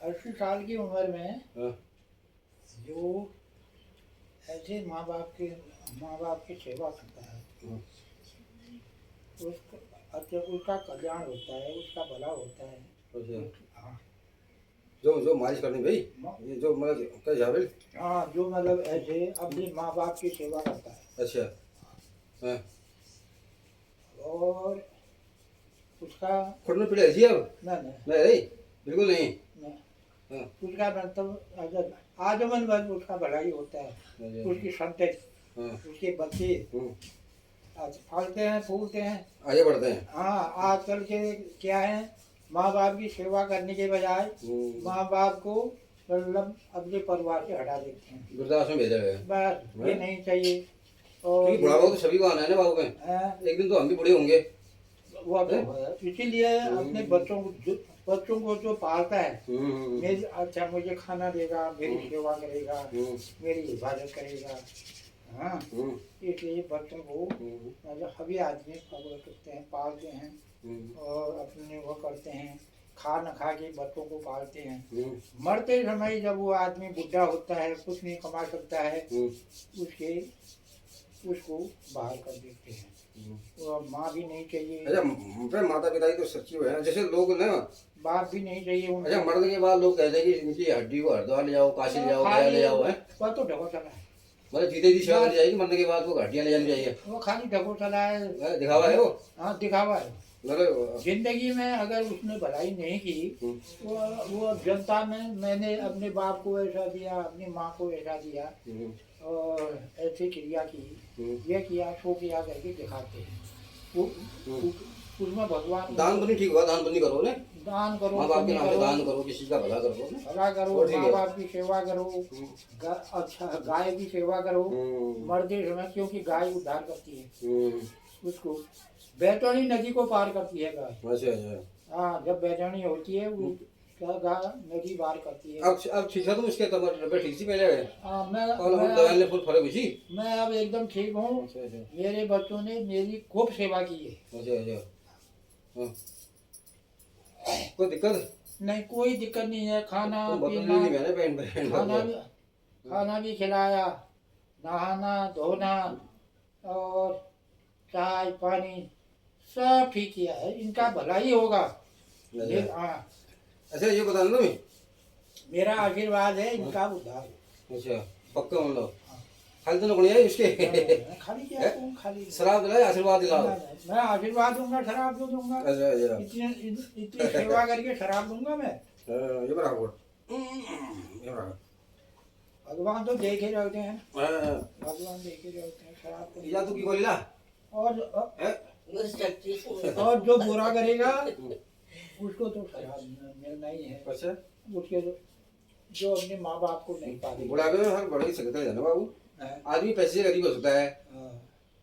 80 साल की उम्र में हाँ, जो ऐसे माँ बाप की सेवा करता है हाँ, उसका अच्छा उसका कल्याण होता है, उसका भला होता है। अच्छा। हाँ जो जो मालिश करनी भाई, म- ये जो मतलब क्या जावे। हाँ, जो मतलब ऐसे अपने माँ बाप की सेवा करता है अच्छा। हाँ। और उसका खुटने पीड़े ऐसी अब न न नहीं नहीं, बिल्कुल नहीं। न हाँ, उसका मतलब अगर आजीवन भर उसका भलाई होता है। अच्छा, उसकी संतति, हाँ, उसके बच्चे फलते हैं फूलते हैं। आगे बढ़ते हैं। हाँ, आजकल के क्या है, माँ बाप की सेवा करने के बजाय माँ बाप को मतलब अपने परिवार से हटा देते हैं। वृद्धाश्रम भेजा गया है। बस ये नहीं चाहिए। और क्योंकि बुढ़ापा तो सभी को आना है ना बाबू में, हैं, एक दिन तो हम भी बूढ़े होंगे। वो तो हैं? है, इसीलिए अपने बच्चों को जो पालता है, मेरी अच्छा मुझे खाना देगा, मेरी सेवा करेगा, मेरी हिफाजत करेगा। हाँ, इसलिए बच्चों को मतलब सभी आदमी खबर करते हैं, पालते हैं और अपने वो करते हैं, खा न खा के बच्चों को पालते हैं। मरते समय जब वो आदमी बुढ़ा होता है, कुछ नहीं कमा सकता है, उसके उसको बाहर कर देते हैं। और माँ भी नहीं चाहिए, अच्छा, माता पिता की तो सच्ची वो है, जैसे लोग ना, बाप भी नहीं चाहिए उनको। अच्छा मरने के बाद लोग कहते हैं कि इनकी हड्डी को हरिद्वार ले जाओ, काशी ले जाओ, गया ले जाओ, है वह तो ढकोसला है, मतलब जीते जी सेवा करनी जाएगी, मरने के बाद वो हड्डियां ले जानी चाहिए। वो खाली ढकोसला है, दिखावा है वो। हाँ दिखावा है। मतलब जिंदगी में अगर उसने भलाई नहीं की, वो जनता में मैंने अपने बाप को ऐसा दिया, अपनी माँ को ऐसा दिया और ऐसी क्रिया की, ये किया सो किया करके दिखाते हैं। उसमें भगवान दान पुण्य ठीक हुआ, दान पुण्य करो ने, दान करो, माँ बाप के नाम पे करो, दान करो, किसी का भला करो, भला करो, वो ठीक माँ है। बाप की सेवा करो, अच्छा गाय की सेवा करो मरते समय, क्योंकि गाय उद्धार करती है उसको। बैतरणी नदी को पार करती है गाय। अच्छा अच्छा। हाँ, जब बैतरणी होती है वो क्या गाय नदी पार करती है। अब ठीक है तुम इसके कमर ठीक सी पहले हाँ, दवाई ने फुल फर्क हुई। मैं अब एकदम ठीक हूँ। अच्छा अच्छा। मेरे बच्चों ने मेरी खूब सेवा की है। अच्छा अच्छा। हाँ। कोई दिक्कत नहीं, कोई दिक्कत नहीं है। खाना तुम बदल पीना, नहीं मैंने बहन खाना भी खिलाया, नहाना धोना और चाय पानी सब ठीक किया है। इनका भला ही होगा। हाँ, अच्छा ये बता दो मैं, मेरा आशीर्वाद है, इनका उद्धार। अच्छा पक्का मतलब खाली तो बढ़िया है इसके खाली क्या तुम खाली शराब दिलाए आशीर्वाद दिलाओ। मैं आशीर्वाद दूंगा, शराब क्यों दूंगा? अच्छा अच्छा। इतनी सेवा करके शराब दूंगा मैं? ये बराबर ये बराबर। भगवान तो देख ही रहते हैं, भगवान देख ही रहते हैं। शराब तो या तू की बोली ला और जो बुरा करेगा उसको तो शराब मिलना ही है। अच्छा उसके जो अपने माँ बाप को नहीं पाले। बुढ़ापे में हर बड़े सकता है ना बाबू। आदमी पैसे से गरीब हो सकता है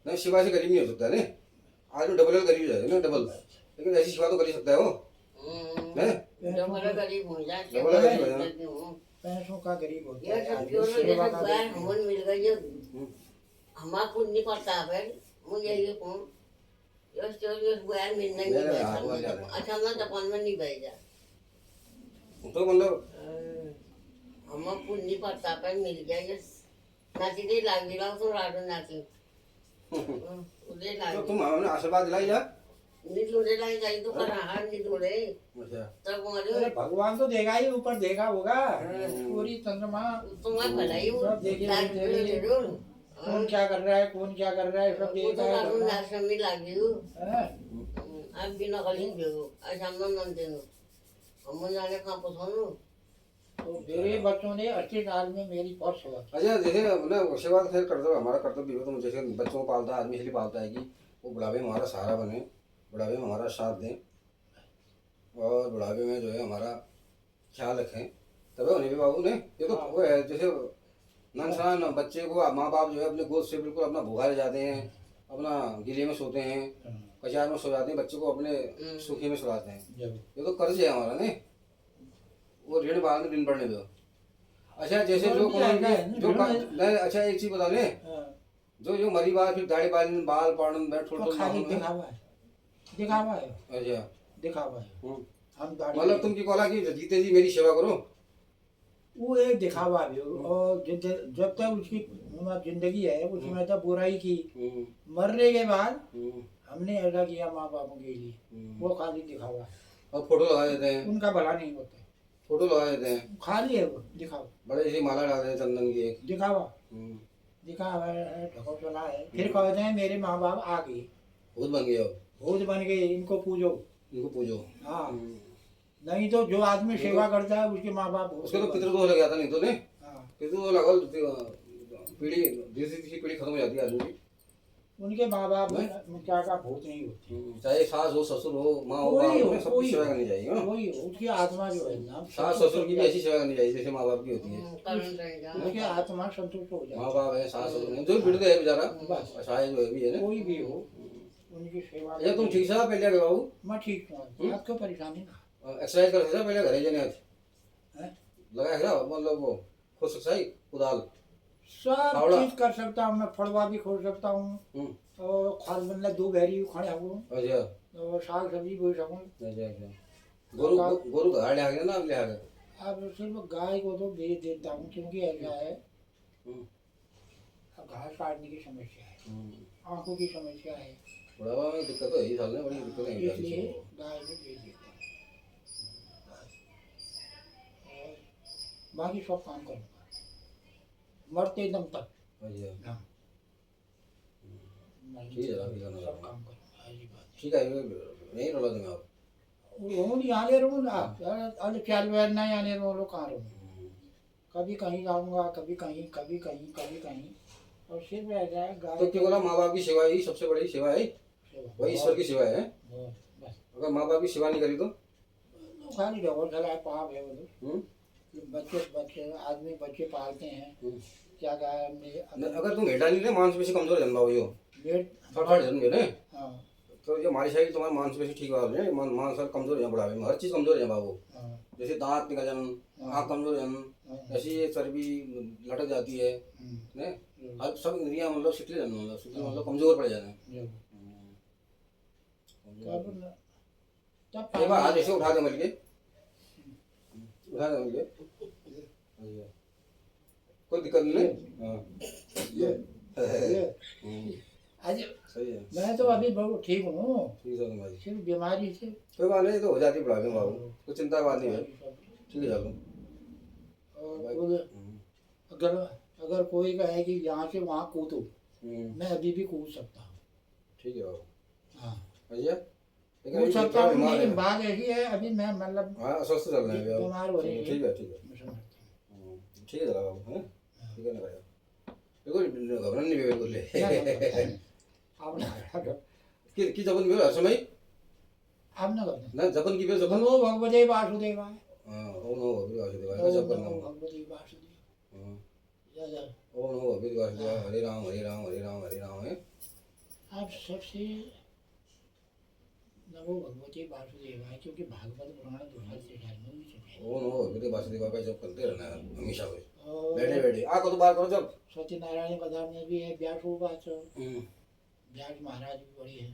ना, शिवा से गरीब नहीं हो सकता है। आदमी डबल गरीब है ना, डबल, लेकिन ऐसी शिवा तो कर ही सकता है वो है। डबल गरीब हो जाते डबल गरीब है ना, पैसों का गरीब होता ये है सब आदमी, जो सेवा जैसे का बार गरीब हमन मिल गई हमारा कुछ नहीं पड़ता है। मुझे ये कौन ये जो बार मिलना नहीं बैठा, अच्छा मैं दुकान में नहीं बैठ जा तो मतलब हमारा कुछ नहीं पड़ता पर मिल गया ये नाची दे लाग दिला तो राडो नाची उधे तो लाग तुम हमें आशीर्वाद दिलाई जा। नहीं लोड़े लाई जाई तो कर हार नहीं लोड़े अच्छा तब अरे मारे भगवान तो देगा ही, ऊपर देखा होगा पूरी चंद्रमा तुम्हारा भलाई हो सब देखे लाग देखे जरूर कौन क्या कर रहा है, कौन क्या कर रहा है, सब वो देखा तो है कानून भगवान। आश्रम में लागी हो हैं? आप बिना गली भेगो अच्छा हम नन देनो हम जाने कहाँ पहुँचो तो मेरे बच्चों ने 80 साल में मेरी बहुत सेवा की। अच्छा जैसे मतलब सेवा तो खैर कर दो, हमारा कर्तव्य हो, तो जैसे बच्चों को पालता है आदमी इसलिए पालता है कि वो बुढ़ापे में हमारा सहारा बने, बुढ़ापे में हमारा साथ दें और बुढ़ापे में जो है हमारा ख्याल रखें। तब उन्हें भी बाबू ने ये तो वो है, जैसे ननसान बच्चे को माँ बाप जो है अपने गोद से बिल्कुल अपना भूखा ले जाते हैं, अपना गिले में सोते हैं, कचार में सो जाते हैं, बच्चे को अपने सूखे में सुलाते हैं। ये तो कर्ज है हमारा ने, वो ऋण बाद में दिन पड़ने दो। अच्छा जैसे जो नहीं, अच्छा एक चीज बता लें, जो मरी बाल फिर दाढ़ी बाल पाड़न बैठ तो खाली दिखावा है, दिखावा है, अच्छा दिखावा है। हम दाढ़ी मतलब तुम की कहला कि जीते जी मेरी सेवा करो। वो एक दिखावा भी हो, और जब तक उसकी जिंदगी है उसमें तो बुराई की। मरने के बाद हमने ऐसा किया माँ बापों के लिए, वो खाली दिखावा है, और फोटो लगा देते हैं, उनका भला नहीं होता है, फोटो लगा देते हैं, खाली है वो दिखावा, बड़े सी माला डाल देते हैं चंदन की एक। दिखावा दिखावा है, ढकोसला है। फिर कहते हैं मेरे माँ बाप आ गए, भूत बन गए हो, भूत बन गए, इनको पूजो। इनको पूजो। हाँ, नहीं तो जो आदमी सेवा करता है उसके माँ बाप उसके तो पितृदोष लग जाता, नहीं तो नहीं हाँ, पितृदोष लगा पीढ़ी दूसरी तीसरी पीढ़ी खत्म हो जाती है आदमी की। उनके माँ बाप में क्या का भूत नहीं होती। चाहे सास हो ससुर हो माँ हो वही बाप हो, हो, सबकी वही सेवा हो, करनी चाहिए। हाँ? वही हो, उसकी आत्मा जो है ना, सास ससुर की भी ऐसी सेवा करनी चाहिए जैसे माँ बाप की होती है। करण रहेगा। उसकी आत्मा संतुष्ट हो जाए। माँ बाप है, सास ससुर है, जो भी बिरध है बेचारा, बस असहाय जो है भी है ना। कोई भी हो, उनकी सेवा अच्छा तुम ठीक सा पहले आगे बाबू मैं ठीक हूँ, आपको परेशानी ना एक्सरसाइज कर सकता पहले घरे जाने आज है। लगा है ना, मतलब वो खुद सक्साई कुदाल सब फावड़ा। चीज कर सकता हूँ मैं, फड़वा भी खोल सकता हूँ, और खाद बनना 2 बैरी खड़े हूँ, अच्छा और साग सब्जी बो सकूँ। अच्छा अच्छा गोरु गोरु घर ले आ गया ना, अब ले आ गया। अब सिर्फ गाय को तो बेच देता हूँ, क्योंकि ऐसा है अब घास काटने की समस्या है, आंखों की समस्या है, बुढ़ावा में दिक्कत तो यही साल में बड़ी दिक्कत है इसलिए गाय को बेच देता हूँ। और बाकी सब काम करूँगा मरते दम तक। अच्छा हाँ, ठीक है अभी करना सब काम करूँगा, ऐसी बात ठीक है नहीं रोला तुम्हें आप है। वो नहीं आने रहूँ ना, अरे 4 बजे नहीं आने रहूँ, लोग कहाँ रहूँ। कभी कहीं जाऊँगा, कभी कहीं, कभी कहीं, कभी कहीं, और सिर्फ ऐसा है गाय तो क्यों बोला माँ बाप की सेवा ही सबसे बड़ी सेवा है, वही ईश्वर की सेवा है। बस अगर माँ बाप की सेवा नहीं करी तो खाली ढोल चला पाप है वो। बच्चे बच्चे आदमी बच्चे पालते हैं, क्या कहा है हमने, अगर तुम हेटा नहीं ले मांसपेशी कमजोर जन्मा हुई हो पेट थोड़ा जन्म गए हाँ तो ये हमारी शायद तुम्हारा मांसपेशी ठीक है, मांस कमजोर है बुढ़ापे में, हर चीज कमजोर है बाबू। हाँ जैसे दांत निकल जाना, आँख कमजोर जाना, ऐसी ये चर्बी लटक जाती है ने हर सब इंद्रियां मतलब शिथिल जाना, मतलब शिथिल मतलब कमजोर पड़ जाना। तब एक बार हाथ ऐसे उठा दे मिल के, उठा दे मिल के, कोई दिक्कत नहीं। हाँ आज सही है, मैं तो अभी बहुत ठीक हूँ, ठीक है तुम्हारी सिर्फ बीमारी से। कोई बात नहीं, तो हो जाती बुढ़ापे में बाबू, कोई चिंता की बात नहीं है, ठीक है चलो। और अगर अगर कोई कहे कि यहाँ से वहाँ कूदो, मैं अभी भी कूद सकता हूँ। ठीक है बाबू। हाँ भैया कूद सकता हूँ, लेकिन बात ऐसी है अभी मैं मतलब हाँ अस्वस्थ चल रहे हैं बीमार हो रही है। ठीक है ठीक है ठीक है चला बाबू है, ठीक है ना भैया बिल्कुल घबराने नहीं बिल्कुल ले की जबन में हर समय आप ना करते ना जबन की भी जबन नमो भगवते वासुदेवाय, हाँ ओम नमो भगवते वासुदेवाय का जप करना, भगवते वासुदेव हाँ ओम नमो भगवते वासुदेवाय, हरे राम हरे राम हरे राम हरे राम है। आप सबसे नमो भगवते वासुदेवाय, क्योंकि भागवत पुराण 2013 में भी चुके हैं। ओम नमो भगवते वासुदेवाय का जप करते रहना है हमेशा में, और बैठे बैठे आँख तो बाहर करो जब। सत्यनारायण पदार्थ में भी है, व्यास व्यास महाराज भी बड़ी हैं।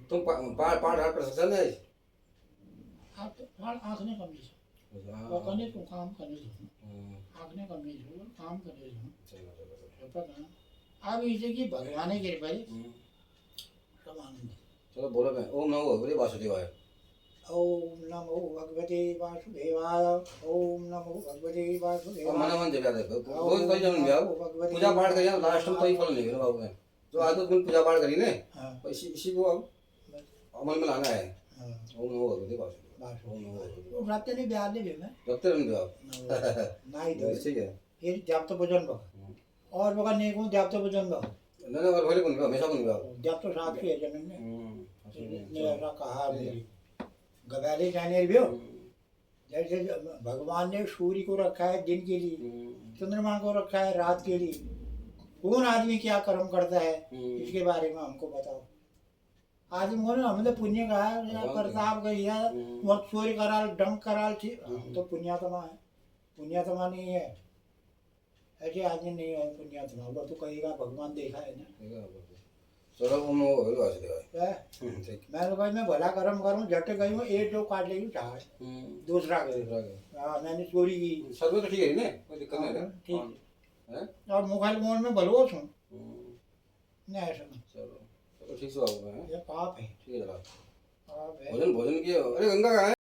तुम पाठ हाथ कर सकते हैं आप तो आँख ने कमी से और करने तो काम करने दो, आँख ने कमी से काम करने दो, पता अब इसे की भगवान की कृपा है, सब आनंद। चलो बोलो मैं ओम नमो भगवते वासुदेवाय, ओम नमो भगवते वासुदेवाय, ओम नमो भगवते अब वासुदेवाय। मन मन जब याद है रोज कहीं जमीन में आओ पूजा पाठ करिए, लास्ट में कोई फल नहीं है बाबू में, जो आदत में पूजा पाठ करी ने इसी को अब अमल में लाना है। ओम नमो भगवते वासुदेवाय, ओम नमो भगवते रात ने ब्याह ले मैं रखते रहने दो आप नहीं दो ठीक है फिर जब तो भजन बगा और बगा नहीं को जब तो भजन बगा ना ना भले कौन हमेशा कौन आप जब तो साथ के जन्म में ने ऐसा कहा मेरी गवाले जाने भी हो, जैसे भगवान ने सूर्य को रखा है दिन के लिए, चंद्रमा को रखा है रात के लिए, कौन आदमी क्या कर्म करता है इसके बारे में हमको बताओ। आदमी को ना हमने पुण्य कहा प्रताप करिया मत चोरी कराल डंक कराल ठीक, हम तो पुण्यात्मा है, पुण्यात्मा नहीं है, ऐसे आदमी नहीं है पुण्यात्मा। वो तो कहेगा भगवान देखा है ना, चलो उन वो हो गया दे है। ठीक मैं तो भाई मैं भला कर्म करूँ झट गई हूँ एक जो काट लेगी चाहे दूसरा गए। दूसरा के हाँ मैंने चोरी की। सर्वे तो ठीक है ना कोई दिक्कत नहीं है हाँ, ठीक हैं और मोबाइल फोन में भलोस हूँ नहीं ऐसा नहीं। चलो चलो ठीक से आओ ये पाप है। ठीक है जनाब पाप है। भोजन भोजन किए हो? अरे गंगा कहाँ है?